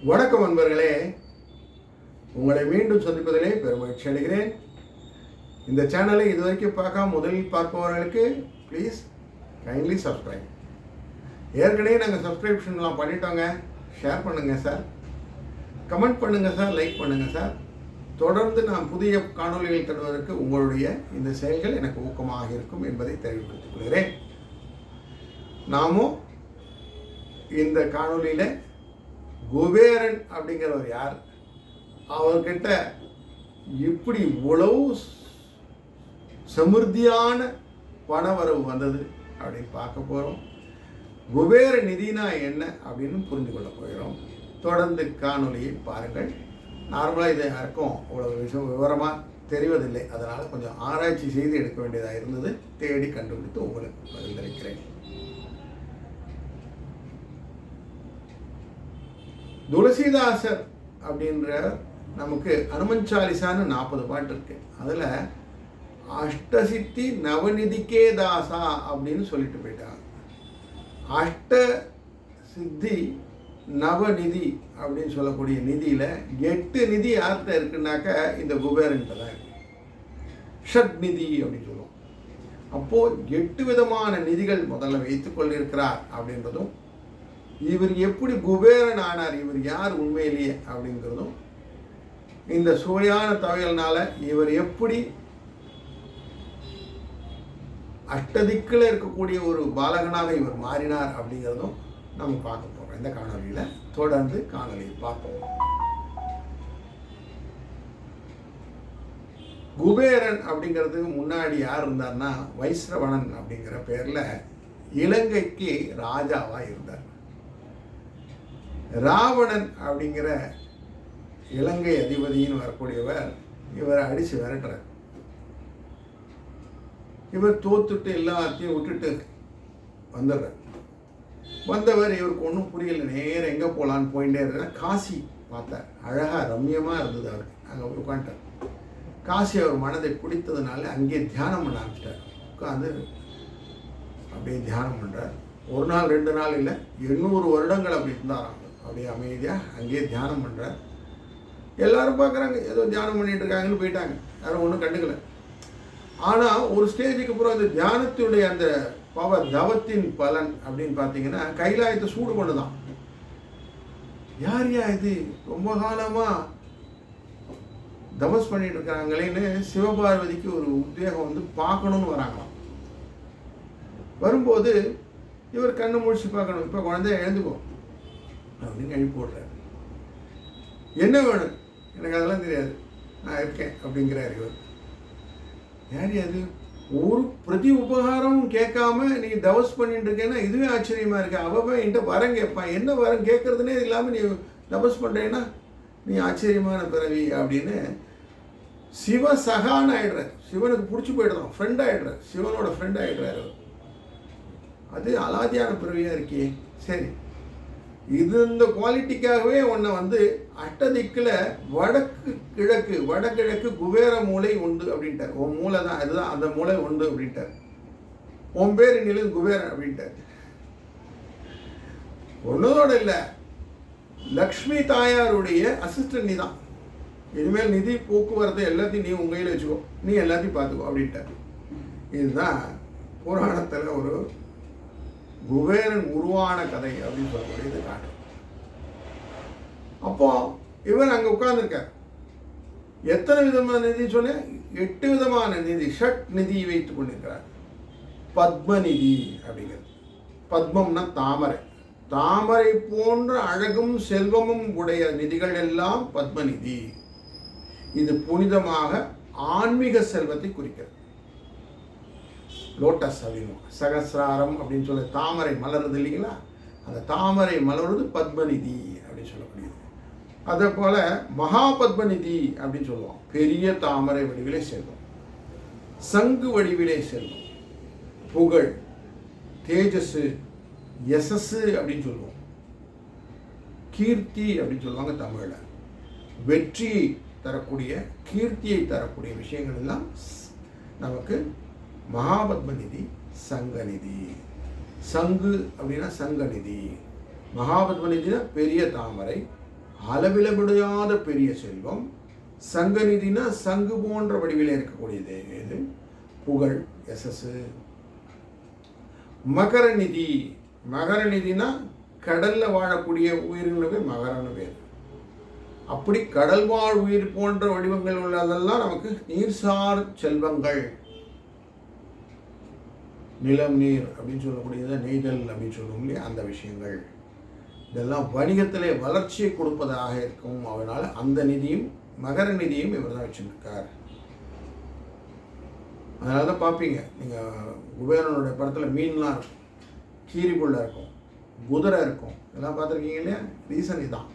வணக்கம் நண்பர்களே, உங்களை மீண்டும் சந்திப்பதிலே பெருமகிழ்ச்சி அடைகிறேன். இந்த சேனலை இதுவரைக்கும் பார்க்காம முதலில் பார்ப்பவர்களுக்கு ப்ளீஸ் கைண்ட்லி சப்ஸ்கிரைப். ஏற்கனவே நாங்கள் சப்ஸ்கிரிப்ஷன்லாம் பண்ணிட்டோங்க. ஷேர் பண்ணுங்கள் சார், கமெண்ட் பண்ணுங்கள் சார், லைக் பண்ணுங்கள் சார். தொடர்ந்து நான் புதிய காணொலிகள் தருவதற்கு உங்களுடைய இந்த செயல்கள் எனக்கு ஊக்கமாக இருக்கும் என்பதை தெரிவித்துக் கொள்கிறேன். நாமும் இந்த காணொலியில் குபேரன் அப்படிங்கிறவர் யார், அவர்கிட்ட இப்படி இவ்வளவு சமிருத்தியான பணவரவு வந்தது அப்படின்னு பார்க்க போகிறோம். குபேர நிதினா என்ன அப்படின்னு புரிந்து கொள்ள போகிறோம். தொடர்ந்து காணொலியை பாருங்கள். நார்மலாக இது யாருக்கும் அவ்வளோ விவரமாக தெரிவதில்லை, அதனால் கொஞ்சம் ஆராய்ச்சி செய்து எடுக்க வேண்டியதாக இருந்தது. தேடி கண்டுபிடித்து உங்களுக்கு பரிந்துரைக்கிறேன். துளசிதாசர் அப்படின்ற நமக்கு அனுமன் சாலிசான்னு 40 பாட்டு இருக்கு. அதில் அஷ்டசித்தி நவநிதிக்கே தாசா அப்படின்னு சொல்லிட்டு போயிட்டாங்க. அஷ்ட சித்தி நவநிதி அப்படின்னு சொல்லக்கூடிய நிதியில் 8 நிதி யார்கிட்ட இருக்குன்னாக்க இந்த குபேரன்கிட்ட தான் இருக்கு. ஷட் நிதி அப்படின்னு சொல்லுவோம். அப்போது 8 விதமான நிதிகள் முதல்ல வைத்துக் கொண்டிருக்கிறார் அப்படின்றதும், இவர் எப்படி குபேரன் ஆனார், இவர் யார் உண்மையிலேயே அப்படிங்கிறதும், இந்த சுவையான தவையல்னால இவர் எப்படி அஷ்டதிக்கில் இருக்கக்கூடிய ஒரு பாலகனாக இவர் மாறினார் அப்படிங்கிறதும் நம்ம பார்க்க போகிறோம். இந்த காணொலியில் தொடர்ந்து காணொலியை பார்ப்போம். குபேரன் அப்படிங்கிறதுக்கு முன்னாடி யார் இருந்தார்னா வைஸ்ரவணன் அப்படிங்கிற பேரில் இலங்கைக்கு ராஜாவாக இருந்தார். ராவணன் அப்படிங்கிற இலங்கை அதிபதின்னு வரக்கூடியவர் இவரை அடித்து விரட்டுறார். இவர் தோத்துட்டு எல்லாத்தையும் விட்டுட்டு வந்துடுறார். வந்தவர் இவருக்கு ஒன்றும் புரியல. நேரம் எங்கே போகலான்னு போயிட்டே இருந்தார். காசி பார்த்தார். அழகாக ரம்யமாக இருந்தது. அவருக்கு அங்கே உட்காந்துட்டார். காசி அவர் மனதை பிடித்ததுனால அங்கே தியானம் பண்ண ஆரம்பிச்சிட்டார். உட்காந்து அப்படியே தியானம் பண்ணுறார். ஒரு நாள் 2 நாள் இல்லை, 800 வருடங்கள் அப்படி இருந்தாராம். அப்படியே அமைதியாக அங்கேயே தியானம் பண்ணுறார். எல்லாரும் பார்க்குறாங்க, ஏதோ தியானம் பண்ணிட்டு இருக்காங்கன்னு போயிட்டாங்க. யாரும் ஒன்றும் கண்டுக்கலை. ஆனால் ஒரு ஸ்டேஜுக்கு அப்புறம் அந்த தியானத்துடைய அந்த பவர், தவத்தின் பலன் அப்படின்னு பார்த்தீங்கன்னா கைலாயத்தை சூடு பண்ணுதான். யார் இது ரொம்ப காலமாக தபஸ் பண்ணிட்டு இருக்கிறாங்களேன்னு சிவபார்வதிக்கு ஒரு உத்வேகம் வந்து பார்க்கணுன்னு வராங்களாம். வரும்போது இவர் கண்ணு முழிச்சு பார்க்கணும். இப்போ குழந்தைய எழுந்துக்கும் அப்படின்னு எழுப்பி போடுறாரு. என்ன வேணும், எனக்கு அதெல்லாம் தெரியாது, நான் இருக்கேன் அப்படிங்கிறார் இவர். யார் அது? ஒரு பிரதி உபகாரமும் கேட்காம நீங்கள் தவஸ் பண்ணிட்டு இருக்கேன்னா இதுவே ஆச்சரியமாக இருக்கு. அவன் என்கிட்ட வரம் கேட்பான், என்ன வரம் கேட்கறதுனே இல்லாமல் நீ தபஸ் பண்ணுறேன்னா நீ ஆச்சரியமான பிறவி அப்படின்னு சிவசகான்னு ஆயிடுறார். சிவனுக்கு பிடிச்சி போயிடுறான், ஃப்ரெண்ட் ஆகிடுறார், சிவனோட ஃப்ரெண்ட் ஆகிடுறாரு. அது அலாதியான பிறவியாக இருக்கே. சரி, இது இந்த குவாலிட்டிக்காகவே உன்னை வந்து அஷ்டதிக்கில் வடகிழக்கு குபேர மூளை உண்டு அப்படின்ட்டார். உன் மூளை தான் அதுதான், அந்த மூளை உண்டு அப்படின்ட்டார். உன் பேர் இன்னிலும் குபேரன் அப்படின்ட்டார். ஒன்னதோட இல்லை, லக்ஷ்மி தாயாருடைய அசிஸ்டன்ட் நீ தான். இனிமேல் நிதி போக்குவரத்து எல்லாத்தையும் நீ உங்கள் கையில் வச்சுக்கோ, நீ எல்லாத்தையும் பார்த்துக்கோ அப்படின்ட்டார். இதுதான் புராணத்தில் ஒரு குபேரன் உருவான கதை அப்படின்னு சொல்லக்கூடியது காட்டு. அப்போ இவர் அங்கே உட்கார்ந்துருக்கார். எத்தனை விதமான நிதி சொன்னேன்? 8 விதமான நிதி, ஷட் நிதி வைத்துக் கொண்டிருக்கிறார். பத்மநிதி அப்படிங்கிறது. பத்மம்னா தாமரை. தாமரை போன்ற அழகும் செல்வமும் உடைய நிதிகள் எல்லாம் பத்மநிதி. இது புனிதமாக ஆன்மீக செல்வத்தை குறிக்கிறது. லோட்டஸ் அப்படின்னு சகசிராரம் அப்படின்னு சொல்ல தாமரை மலருது இல்லைங்களா, அந்த தாமரை மலருது பத்மநிதி அப்படின்னு சொல்லக்கூடியது. அதே போல் மகா பத்மநிதி அப்படின்னு சொல்லுவோம். பெரிய தாமரை வடிவிலே செல்வம், சங்கு வடிவிலே செல்வம், புகழ், தேஜஸ், யசஸ் அப்படின்னு சொல்லுவோம். கீர்த்தி அப்படின்னு சொல்லுவாங்க தமிழில். வெற்றியை தரக்கூடிய, கீர்த்தியை தரக்கூடிய விஷயங்கள் எல்லாம் நமக்கு மகாபத்மநிதி, சங்கநிதி. சங்கு அப்படின்னா சங்கநிதி, மகாபத்மநிதினா பெரிய தாமரை, அளவில முடியாத பெரிய செல்வம். சங்க நிதினா சங்கு போன்ற வடிவில் இருக்கக்கூடியது இது புகழ், யசஸ். மகர நிதி, மகர நிதினா கடல்ல வாழக்கூடிய உயிர்களுக்கு மகரன்னு பேர். அப்படி கடல் வாழ் உயிர் போன்ற வடிவங்கள் உள்ளதெல்லாம் நமக்கு நீர்சார் செல்வங்கள். நிலம், நீர் அப்படின்னு சொல்லக்கூடியது நெய்தல் அப்படின்னு சொல்லுவோம் இல்லையா, அந்த விஷயங்கள் இதெல்லாம் வணிகத்திலே வளர்ச்சியை கொடுப்பதாக இருக்கும். அதனால அந்த நிதியும் மகர நிதியும் இவர் தான் வச்சுருக்கார். அதனால தான் பார்ப்பீங்க நீங்கள் குபேரனுடைய படத்தில் மீன்லாம் இருக்கும், கீரிப்புள்ள இருக்கும், குதிரை இருக்கும், இதெல்லாம் பார்த்துருக்கீங்க இல்லையா. ரீசன் இதுதான்.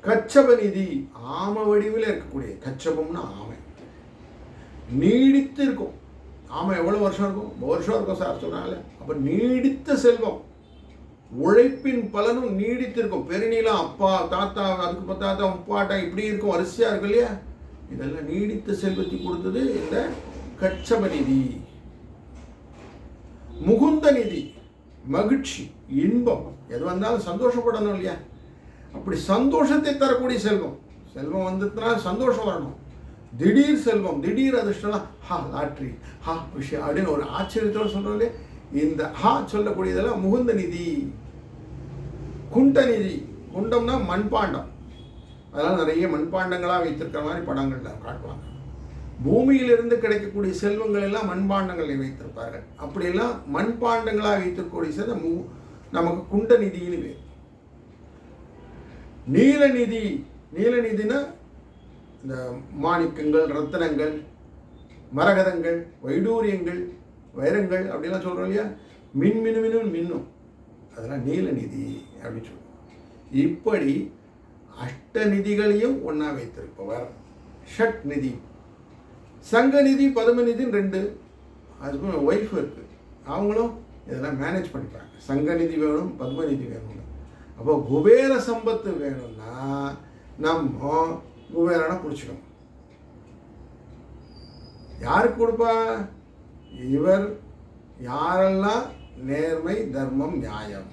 கச்சப நிதி ஆமை வடிவில் இருக்கக்கூடிய, கச்சபம்னா ஆமை, நீடித்து இருக்கும். ஆமை எவ்வளோ வருஷம் இருக்கும்? வருஷம் இருக்கும் சார் சொன்னாங்களே. அப்போ நீடித்த செல்வம், உழைப்பின் பலனும் நீடித்திருக்கும். பெருநீளம் அப்பா தாத்தா அதுக்கு தாத்தா முப்பாட்டா இப்படி இருக்கும், வரிசையாக இருக்கும் இல்லையா. இதெல்லாம் நீடித்த செல்வத்தை கொடுத்தது இந்த கச்சப நிதி. முகுந்த நிதி மகிழ்ச்சி, இன்பம், எது வந்தாலும் சந்தோஷப்படணும் இல்லையா. அப்படி சந்தோஷத்தை தரக்கூடிய செல்வம். செல்வம் வந்துட்டுனா சந்தோஷம் வரணும். திடீர் செல்வம், திடீர் அதிர்ஷ்டம்லாம் ஹா லாட்ரி, ஹா விஷயம் அப்படின்னு ஒரு ஆச்சரியத்தோடு சொல்கிறோம் இல்லையா. இந்த ஹா சொல்லக்கூடியதெல்லாம் முகுந்த நிதி. குண்ட நிதி, குண்டம்னா மண்பாண்டம், அதெல்லாம் நிறைய மண்பாண்டங்களாக வைத்திருக்கிற மாதிரி படங்களில் காட்டுவாங்க. பூமியிலிருந்து கிடைக்கக்கூடிய செல்வங்கள் எல்லாம் மண்பாண்டங்களை வைத்திருப்பார்கள். அப்படியெல்லாம் மண்பாண்டங்களாக வைத்திருக்கக்கூடிய நமக்கு குண்ட நிதின்னு பேர். நீலநிதி, நீலநிதினா இந்த மாணிக்கங்கள், ரத்தனங்கள், மரகதங்கள், வைடூரியங்கள், வைரங்கள் அப்படிலாம் சொல்கிறோம் இல்லையா. மின்னும் மின்னும், அதெல்லாம் நீலநிதி அப்படின்னு சொல்லுவோம். இப்படி அஷ்டநிதிகளையும் ஒன்றா வைத்திருப்பவர் ஷட் நிதி. சங்கநிதி பதுமநிதின்னு ரெண்டு, அதுக்கு ஒய்ஃப் இருக்குது, அவங்களும் இதெல்லாம் மேனேஜ் பண்ணிப்பாங்க. சங்கநிதி வேணும், பத்மநிதி வேணும். அப்போ குபேர சம்பத்து வேணும்னா நம்ம குபேரனை பிடிச்சிக்கணும். யாருக்கு கொடுப்பா? இவர் யாரெல்லாம் நேர்மை, தர்மம், நியாயம்.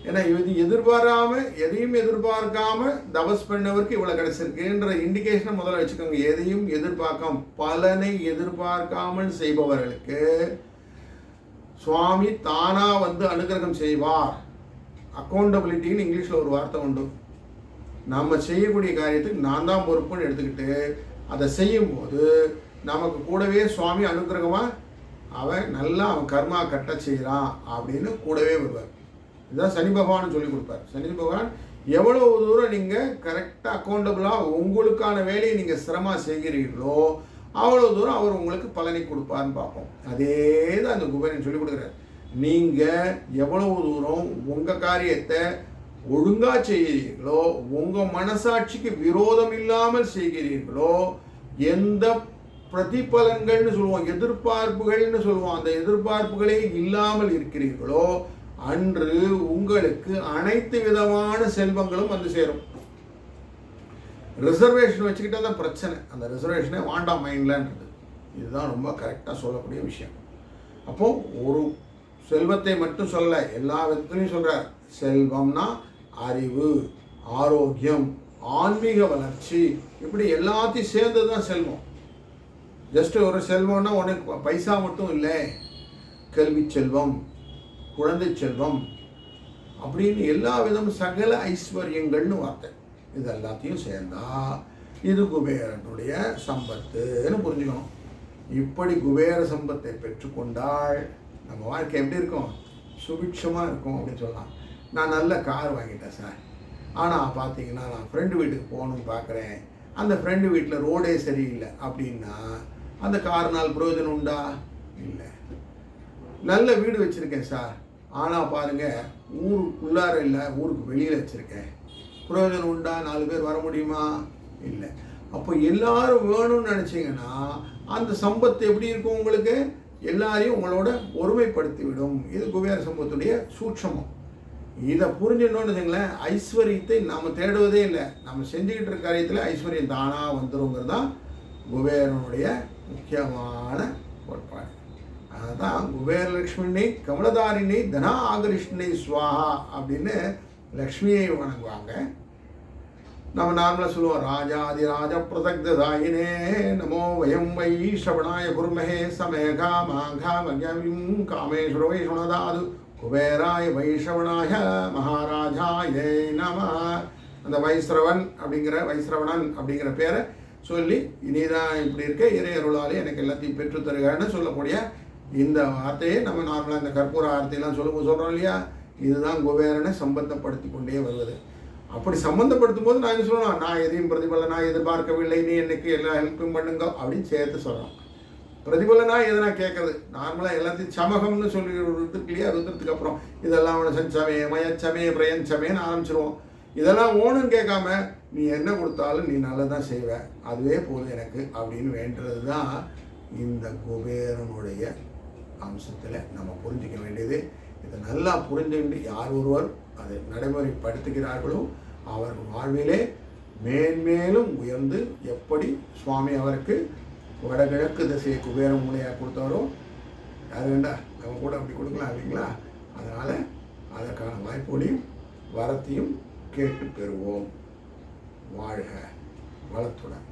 ஏன்னா இது எதிர்பாராம, எதையும் எதிர்பார்க்காம தபஸ் பண்ணவருக்கு இவ்வளோ கிடைச்சிருக்குன்ற இண்டிகேஷனை முதல்ல வச்சுக்கோங்க. எதையும் எதிர்பார்க்காம, பலனை எதிர்பார்க்காமல் செய்பவர்களுக்கு சுவாமி தானா வந்து அனுகிரகம் செய்வார். அக்கௌண்டபிலிட்டின்னு இங்கிலீஷில் ஒரு வார்த்தை உண்டு. நம்ம செய்யக்கூடிய காரியத்துக்கு நான் தான் பொறுப்புன்னு எடுத்துக்கிட்டு அதை செய்யும்போது நமக்கு கூடவே சுவாமி அனுகிரகமாக அவன் கர்மா கட்ட செய்கிறான் அப்படின்னு கூடவே வருவார். இதுதான் சனி பகவான் சொல்லி கொடுப்பார். சனி பகவான் எவ்வளவு தூரம் நீங்கள் கரெக்டாக அக்கௌண்டபிளாக உங்களுக்கான வேலையை நீங்கள் சிரமமாக செய்கிறீர்களோ அவ்வளோ தூரம் அவர் உங்களுக்கு பலனை கொடுப்பார்னு பார்ப்போம். அதே தான் அந்த குபேரன் சொல்லி கொடுக்குறார். நீங்கள் எவ்வளவு தூரம் உங்கள் காரியத்தை ஒழுங்காக செய்கிறீர்களோ, உங்கள் மனசாட்சிக்கு விரோதம் இல்லாமல் செய்கிறீர்களோ, எந்த பிரதிபலன்கள்னு சொல்லுவோம், எதிர்பார்ப்புகள்னு சொல்லுவோம், அந்த எதிர்பார்ப்புகளே இல்லாமல் இருக்கிறீர்களோ அன்று உங்களுக்கு அனைத்து விதமான செல்வங்களும் வந்து சேரும். ரிசர்வேஷன் வச்சுக்கிட்டா தான் பிரச்சனை. அந்த ரிசர்வேஷனே வாண்டாம் மைண்ட்லன்றது. இதுதான் ரொம்ப கரெக்டாக சொல்லக்கூடிய விஷயம். அப்போது ஒரு செல்வத்தை மட்டும் சொல்ல, எல்லா விதத்துலையும் சொல்கிறார். செல்வம்னா அறிவு, ஆரோக்கியம், ஆன்மீக வளர்ச்சி, இப்படி எல்லாத்தையும் சேர்ந்து தான் செல்வம். ஜஸ்ட் ஒரு செல்வம்னா உனக்கு பைசா மட்டும் இல்லை, கல்வி செல்வம், குழந்தை செல்வம் அப்படின்னு எல்லா விதமும் சகல ஐஸ்வர்யங்கள்னு வார்த்தை. இது எல்லாத்தையும் சேர்ந்தா இது குபேரனுடைய சம்பத்துன்னு புரிஞ்சுக்கணும். இப்படி குபேர சம்பத்தை பெற்றுக்கொண்டால் நம்ம வாழ்க்கை எப்படி இருக்கும்? சுபிட்சமாக இருக்கும் அப்படின்னு சொல்லலாம். நான் நல்ல கார் வாங்கிட்டேன் சார், ஆனால் பார்த்தீங்கன்னா நான் ஃப்ரெண்டு வீட்டுக்கு போகணும்னு பார்க்குறேன், அந்த ஃப்ரெண்டு வீட்டில் ரோடே சரியில்லை அப்படின்னா அந்த கார்னால் பிரயோஜனம் உண்டா? இல்லை. நல்ல வீடு வச்சுருக்கேன் சார், ஆனால் பாருங்கள் ஊருக்குள்ளார இல்லை, ஊருக்கு வெளியில் வச்சுருக்கேன், பிரயோஜனம் உண்டா? 4 பேர் வர முடியுமா? இல்லை. அப்போ எல்லாரும் வேணும்னு நினச்சிங்கன்னா அந்த சம்பத்து எப்படி இருக்கும்? உங்களுக்கு எல்லாரையும் உங்களோட ஒருமைப்படுத்தி விடும். இது குபேர சம்பத்துடைய சூட்சமம். இதை புரிஞ்சுக்கணும்னு வச்சுங்களேன், ஐஸ்வர்யத்தை நம்ம தேடுவதே இல்லை, நம்ம செஞ்சுக்கிட்டு இருக்க காரியத்தில் ஐஸ்வர்யம் தானாக வந்துருங்கிறது தான் குபேரனுடைய முக்கியமான கோட்பாடு. அதுதான் குபேரலக்ஷ்மினை கமலதாரிணை தனா ஆகரிஷ்ணை ஸ்வாஹா அப்படின்னு லக்ஷ்மியை வணங்குவாங்க. நம்ம நார்மலாக சொல்லுவோம் ராஜாதிராஜ பிரதக்தாயினே நமோ வயம் வை ஸ்ரவணாய குருமஹே சமேகா மாகா மக்யம் காமேஸ்வர வைஷ்ணதாது குபேராய வைஷ்ணவனாய மகாராஜாயே நம. அந்த வைஸ்ரவணன் அப்படிங்கிற பேரை சொல்லி நீதான் இப்படி இருக்க இறை அருளாலே எனக்கு எல்லாத்தையும் பெற்றுத்தருகன்னு சொல்லக்கூடிய இந்த வார்த்தையை நம்ம நார்மலாக இந்த கற்பூர ஆர்த்தியெல்லாம் சொல்கிறோம் இல்லையா, இதுதான் குபேரனை சம்பந்தப்படுத்தி கொண்டே வருவது. அப்படி சம்மந்தப்படுத்தும் போது நான் என்ன சொல்லணும், நான் எதையும் பிரதிபலனாக எதிர்பார்க்கவில்லை, நீ எனக்கு எல்லா ஹெல்ப்பும் பண்ணுங்க அப்படின்னு சேர்த்து சொல்லணும். பிரதிபலனாக எதனா கேட்கறது நார்மலாக எல்லாத்தையும் சமகம்னு சொல்லி இருக்கு இல்லையா, ருத்ரத்துக்கு அப்புறம் இதெல்லாம் அவனை சஞ்சமே மயச்சமே பிரயஞ்சமேன்னு ஆரம்பிச்சிருவோம். இதெல்லாம் ஓணுன்னு கேட்காம நீ என்ன கொடுத்தாலும் நீ நல்லதான் செய்வ, அதுவே போதும் எனக்கு அப்படின்னு வேண்டுறது தான் இந்த குபேரனுடைய அம்சத்தில் நம்ம புரிஞ்சிக்க வேண்டியது. இதை நல்லா புரிஞ்சுக்கிட்டு யார் ஒருவர் அதை நடைமுறைப்படுத்துகிறார்களோ அவர்கள் வாழ்விலே மேன்மேலும் உயர்ந்து எப்படி சுவாமி அவருக்கு வடகிழக்கு திசையை குபேர மூலையாக கொடுத்தாரோ, யார் வேண்டா நம்ம கூட அப்படி கொடுக்கலாம் இல்லைங்களா. அதனால் அதற்கான வாய்ப்போடையும் வரத்தையும் கேட்டு பெறுவோம். வாழ்க வளத்துடன்.